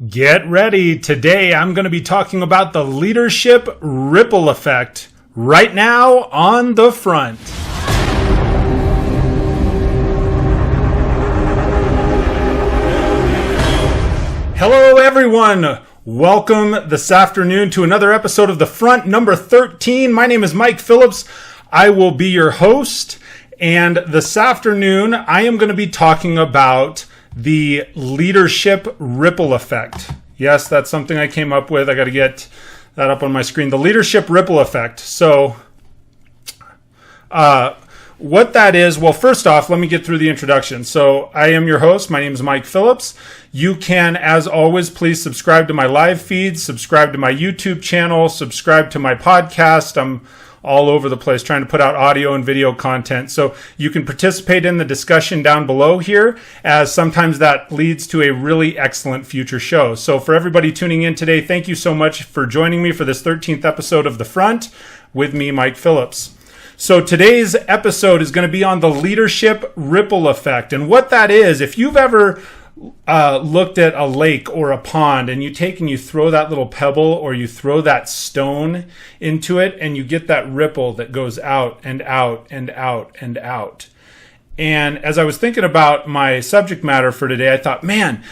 Get ready. Today I'm going to be talking about the leadership ripple effect right now on the front. Hello everyone. Welcome this afternoon to another episode of The Front, number 13. My name is Mike Phillips. I will be your host, and this afternoon I am going to be talking about the leadership ripple effect. Yes, that's something I came up with. I got to get that up on my screen. The leadership ripple effect. So, what that is, well, first off, let me get through the introduction. So, I am your host. My name is Mike Phillips. You can, as always, please subscribe to my live feed, subscribe to my YouTube channel, subscribe to my podcast. I'm all over the place trying to put out audio and video content. So you can participate in the discussion down below here, as sometimes that leads to a really excellent future show. So for everybody tuning in today, thank you so much for joining me for this 13th episode of The Front with me, Mike Phillips. So today's episode is going to be on the leadership ripple effect. And what that is, if you've ever looked at a lake or a pond and you take and you throw that little pebble or you throw that stone into it and you get that ripple that goes out and out and out and out. And as I was thinking about my subject matter for today, I thought, man,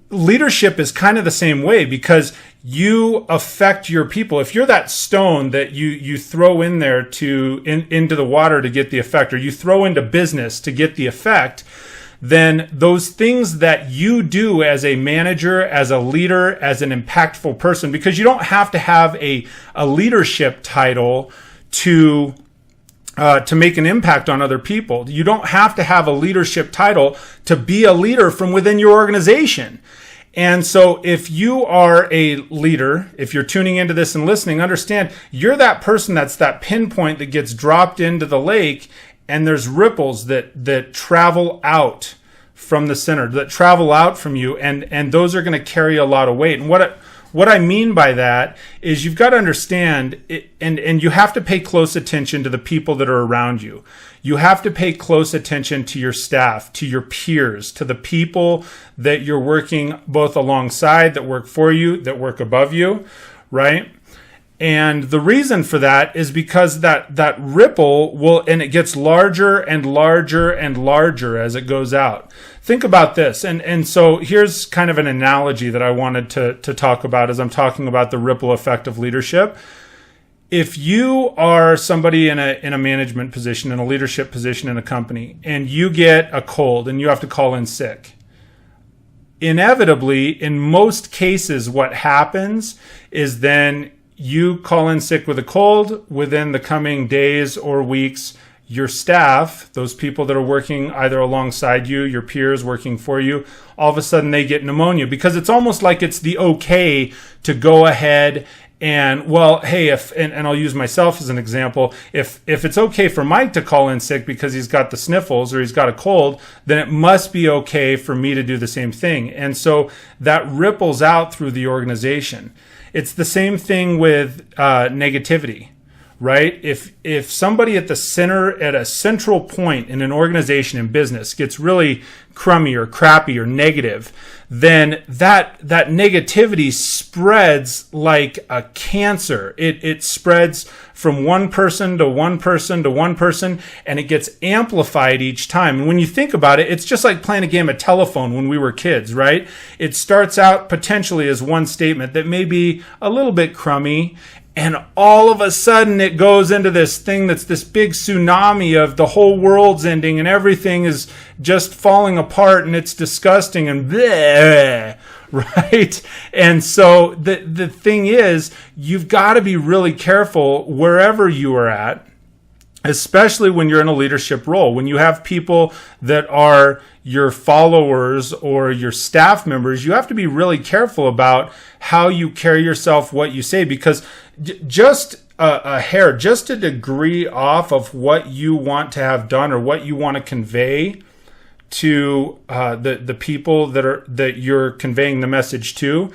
leadership is kind of the same way, because you affect your people. If you're that stone that you throw in there into the water to get the effect, or you throw into business to get the effect, then those things that you do as a manager, as a leader, as an impactful person, because you don't have to have a leadership title to make an impact on other people. You don't have to have a leadership title to be a leader from within your organization. And so if you are a leader, if you're tuning into this and listening, understand you're that person that's that pinpoint that gets dropped into the lake, and there's ripples that travel out from the center, that travel out from you, and those are going to carry a lot of weight. And what I mean by that is you've got to understand it, and you have to pay close attention to the people that are around you. You have to pay close attention to your staff, to your peers, to the people that you're working both alongside, that work for you, that work above you, right? And the reason for that is because that ripple and it gets larger and larger and larger as it goes out. Think about this. And so here's kind of an analogy that I wanted to talk about as I'm talking about the ripple effect of leadership. If you are somebody in a management position, in a leadership position in a company, and you get a cold and you have to call in sick, inevitably, in most cases, what happens is then you call in sick with a cold. Within the coming days or weeks, your staff, those people that are working either alongside you, your peers working for you, all of a sudden they get pneumonia, because it's almost like it's the okay to go ahead and, well, hey, and I'll use myself as an example, if it's okay for Mike to call in sick because he's got the sniffles or he's got a cold, then it must be okay for me to do the same thing. And so that ripples out through the organization. It's the same thing with negativity, right? If somebody at a central point in an organization in business gets really crummy or crappy or negative, then that negativity spreads like a cancer. It spreads from one person to one person to one person, and it gets amplified each time. And when you think about it, it's just like playing a game of telephone when we were kids, right? It starts out potentially as one statement that may be a little bit crummy, and all of a sudden it goes into this thing that's this big tsunami of the whole world's ending and everything is just falling apart and it's disgusting and bleh, right? And so the thing is, you've got to be really careful wherever you are at, especially when you're in a leadership role. When you have people that are your followers or your staff members, you have to be really careful about how you carry yourself, what you say, because just a hair, just a degree off of what you want to have done or what you want to convey to the people that you're conveying the message to,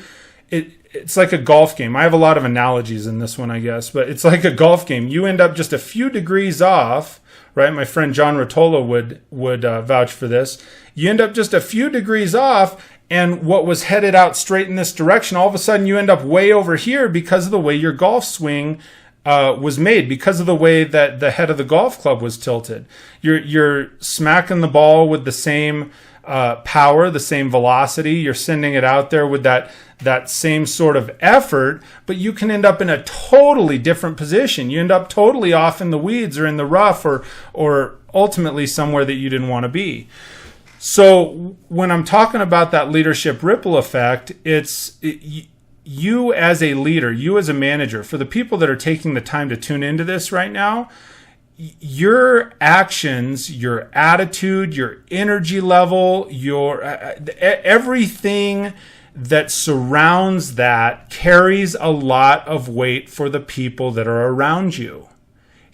it's like a golf game. I have a lot of analogies in this one, I guess, but it's like a golf game. You end up just a few degrees off, right? My friend John Rotolo would vouch for this. You end up just a few degrees off, And what was headed out straight in this direction, all of a sudden you end up way over here because of the way your golf swing was made, because of the way that the head of the golf club was tilted. You're smacking the ball with the same power, the same velocity. You're sending it out there with that same sort of effort, but you can end up in a totally different position. You end up totally off in the weeds or in the rough, or ultimately somewhere that you didn't want to be. So when I'm talking about that leadership ripple effect, you as a leader, you as a manager, for the people that are taking the time to tune into this right now, your actions, your attitude, your energy level, your everything that surrounds that carries a lot of weight for the people that are around you.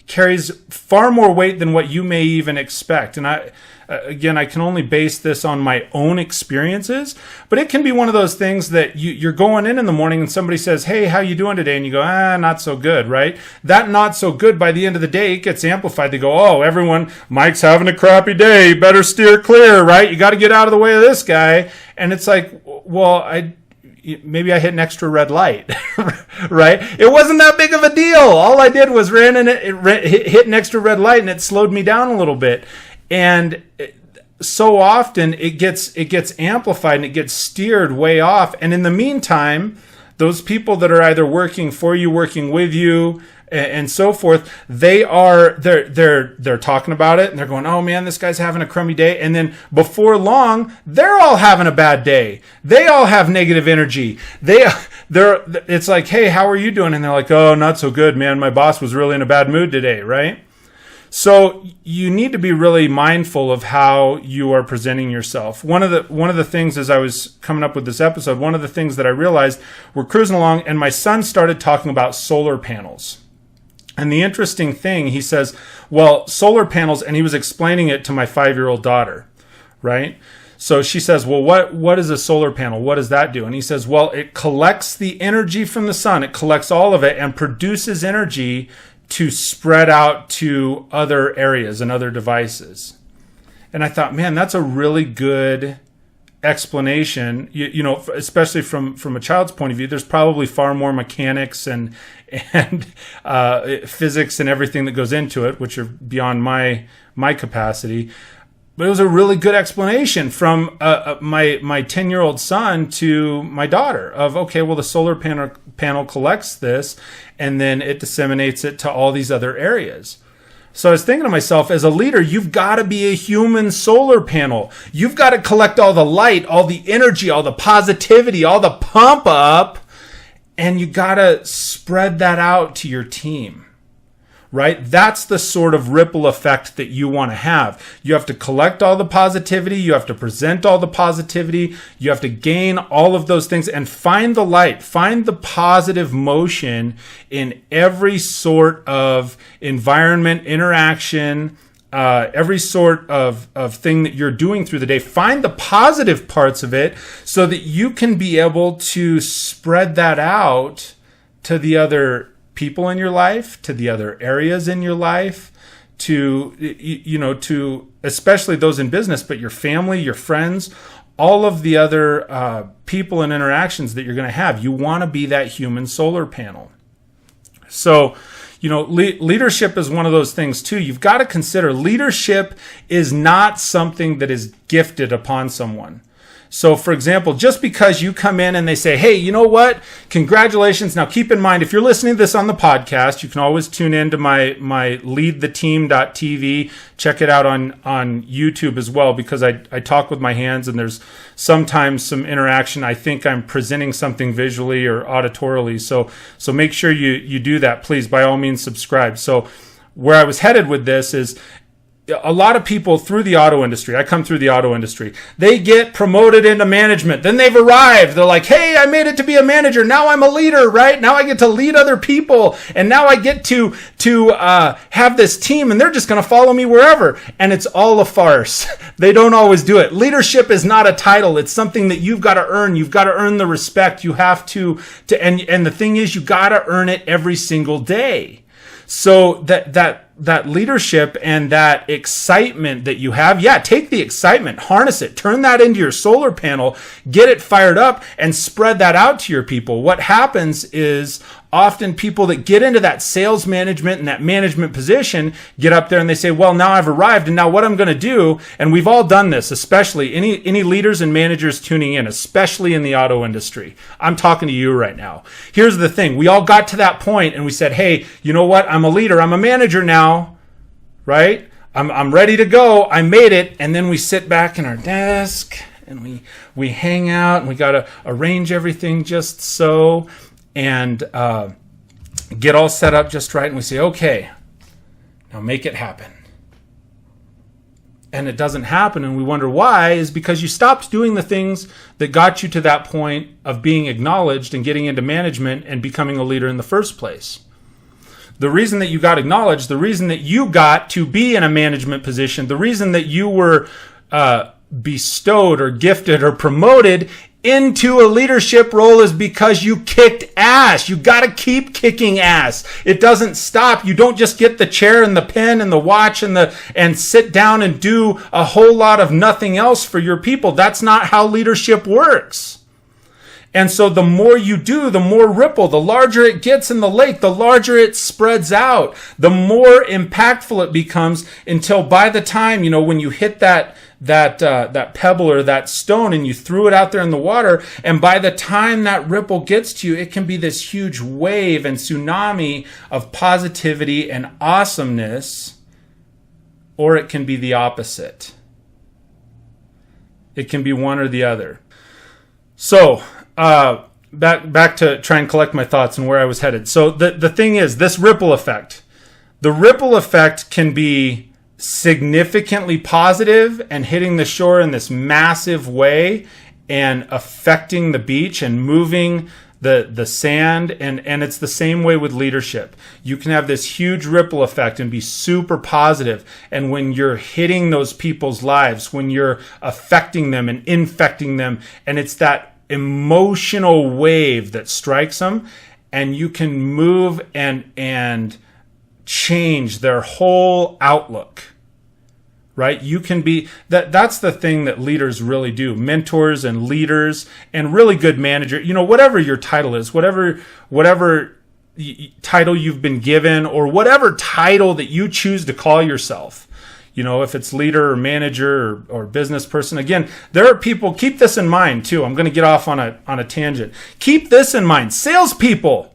Carries far more weight than what you may even expect. And I can only base this on my own experiences, but it can be one of those things that you're going in the morning and somebody says, "Hey, how you doing today?" And you go, not so good, right? That not so good, by the end of the day, it gets amplified. They go, "Oh, Mike's having a crappy day. Better steer clear, right? You got to get out of the way of this guy." And it's like, well, maybe I hit an extra red light, right? It wasn't that big of a deal. All I did was hit an extra red light, and it slowed me down a little bit. And so often it gets amplified and it gets steered way off. And in the meantime, those people that are either working for you, working with you, and so forth, they're talking about it and they're going, "Oh man, this guy's having a crummy day." And then before long, they're all having a bad day. They all have negative energy. It's like, "Hey, how are you doing?" And they're like, "Oh, not so good, man. My boss was really in a bad mood today," right? So you need to be really mindful of how you are presenting yourself. One of the things, as I was coming up with this episode, one of the things that I realized, we're cruising along and my son started talking about solar panels. And the interesting thing, he says, well, solar panels, and he was explaining it to my 5-year-old daughter, right? So she says, "Well, what is a solar panel? What does that do?" And he says, "Well, it collects the energy from the sun. It collects all of it and produces energy to spread out to other areas and other devices." And I thought, man, that's a really good explanation. You know, especially from a child's point of view, there's probably far more mechanics and physics and everything that goes into it, which are beyond my capacity. But it was a really good explanation from my 10-year-old son to my daughter of, okay, well, the solar panel collects this and then it disseminates it to all these other areas. So I was thinking to myself, as a leader, you've got to be a human solar panel. You've got to collect all the light, all the energy, all the positivity, all the pump up, and you got to spread that out to your team. Right? That's the sort of ripple effect that you want to have. You have to collect all the positivity. You have to present all the positivity. You have to gain all of those things and find the light, find the positive motion in every sort of environment, interaction, every sort of thing that you're doing through the day. Find the positive parts of it so that you can be able to spread that out to the other people in your life, to the other areas in your life, to especially those in business, but your family, your friends, all of the other people and interactions that you're going to have. You want to be that human solar panel. So, leadership is one of those things too. You've got to consider leadership is not something that is gifted upon someone. So, for example, just because you come in and they say, "Hey, you know what? Congratulations." Now, keep in mind, if you're listening to this on the podcast, you can always tune into my leadtheteam.tv. Check it out on YouTube as well, because I talk with my hands and there's sometimes some interaction. I think I'm presenting something visually or auditorily. So make sure you do that. Please, by all means, subscribe. So where I was headed with this is, a lot of people through the auto industry, I come through the auto industry, they get promoted into management. Then they've arrived. They're like, "Hey, I made it to be a manager. Now I'm a leader, right? Now I get to lead other people. And now I get to have this team and they're just going to follow me wherever." And it's all a farce. They don't always do it. Leadership is not a title. It's something that you've got to earn. You've got to earn the respect. You have and the thing is, you got to earn it every single day. So that that leadership and that excitement that you have, take the excitement, harness it, turn that into your solar panel, get it fired up, and spread that out to your people. What happens is often people that get into that sales management and that management position get up there and they say, well, now I've arrived, and now what I'm going to do, and we've all done this, especially any leaders and managers tuning in, especially in the auto industry. I'm talking to you right now. Here's the thing. We all got to that point and we said, hey, you know what? I'm a leader. I'm a manager now, right? I'm ready to go. I made it. And then we sit back in our desk and we hang out and we got to arrange everything just so, and get all set up just right. And we say, okay, now make it happen. And it doesn't happen, and we wonder why, is because you stopped doing the things that got you to that point of being acknowledged and getting into management and becoming a leader in the first place. The reason that you got acknowledged, the reason that you got to be in a management position, the reason that you were bestowed or gifted or promoted into a leadership role is because you kicked ass. You got to keep kicking ass. It doesn't stop. You don't just get the chair and the pen and the watch and sit down and do a whole lot of nothing else for your people. That's not how leadership works. And so the more you do, the more ripple, the larger it gets in the lake, the larger it spreads out, the more impactful it becomes, until by the time, when you hit that pebble or that stone and you threw it out there in the water, and by the time that ripple gets to you, it can be this huge wave and tsunami of positivity and awesomeness, or it can be the opposite. It can be one or the other. So, back to try and collect my thoughts and where I was headed. So the thing is, this ripple effect. The ripple effect can be significantly positive and hitting the shore in this massive way and affecting the beach and moving the sand. And it's the same way with leadership. You can have this huge ripple effect and be super positive. And when you're hitting those people's lives, when you're affecting them and infecting them, and it's that emotional wave that strikes them, and you can move and change their whole outlook, right? You can be that's the thing that leaders really do. Mentors and leaders and really good manager, whatever your title is, whatever title you've been given, or whatever title that you choose to call yourself. If it's leader or manager or business person. Again, there are people, keep this in mind too. I'm going to get off on a tangent. Keep this in mind. Salespeople.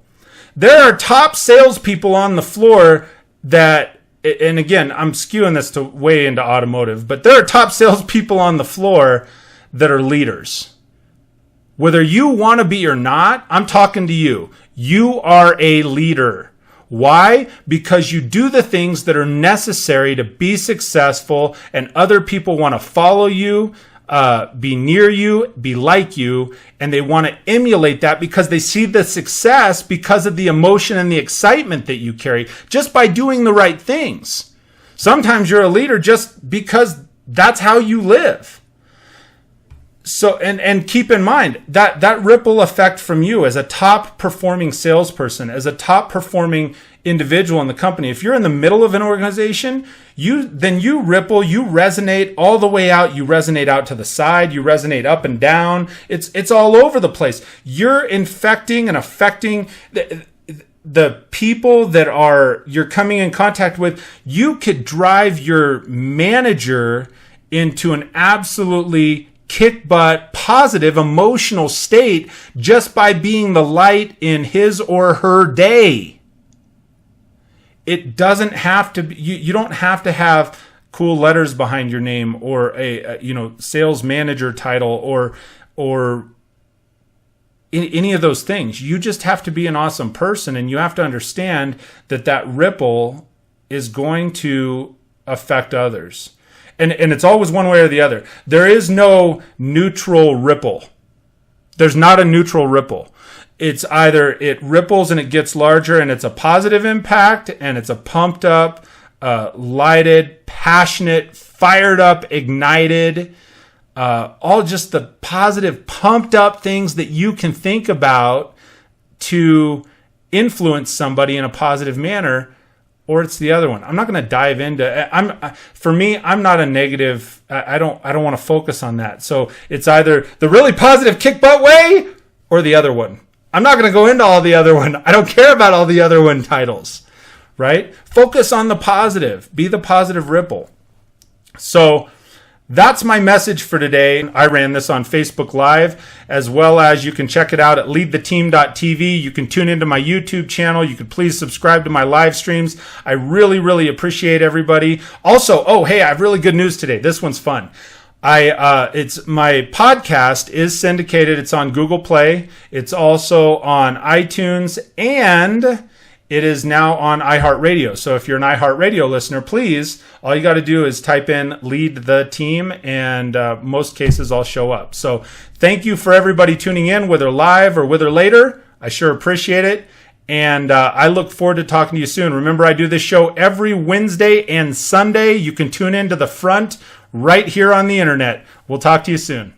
There are top salespeople on the floor that, and again, I'm skewing this to way into automotive, but there are top salespeople on the floor that are leaders. Whether you want to be or not, I'm talking to you. You are a leader. Why? Because you do the things that are necessary to be successful, and other people want to follow you, be near you, be like you, and they want to emulate that because they see the success because of the emotion and the excitement that you carry just by doing the right things. Sometimes you're a leader just because that's how you live. So, and keep in mind that ripple effect from you as a top performing salesperson, as a top performing individual in the company. If you're in the middle of an organization, then you ripple, you resonate all the way out. You resonate out to the side, you resonate up and down. It's all over the place. You're infecting and affecting the people that you're coming in contact with. You could drive your manager into an absolutely kick butt, positive, emotional state just by being the light in his or her day. It doesn't have to be, you don't have to have cool letters behind your name or a sales manager title or any of those things. You just have to be an awesome person, and you have to understand that ripple is going to affect others. And it's always one way or the other. There is no neutral ripple. There's not a neutral ripple. It's either it ripples and it gets larger and it's a positive impact and it's a pumped up, lighted, passionate, fired up, ignited, all just the positive, pumped up things that you can think about to influence somebody in a positive manner. or it's the other one. I'm not going to dive into. For me, I'm not a negative. I don't want to focus on that. So it's either the really positive kick butt way or the other one. I'm not going to go into all the other one. I don't care about all the other one titles, right? Focus on the positive. Be the positive ripple. So that's my message for today. I ran this on Facebook Live, as well as you can check it out at leadtheteam.tv. You can tune into my YouTube channel. You can please subscribe to my live streams. I really, really appreciate everybody. Also, I have really good news today. This one's fun. It's my podcast is syndicated. It's on Google Play. It's also on iTunes, and it is now on iHeartRadio. So if you're an iHeartRadio listener, please, all you got to do is type in Lead the Team, and most cases I'll show up. So thank you for everybody tuning in, whether live or whether later. I sure appreciate it. And I look forward to talking to you soon. Remember, I do this show every Wednesday and Sunday. You can tune in to the front right here on the internet. We'll talk to you soon.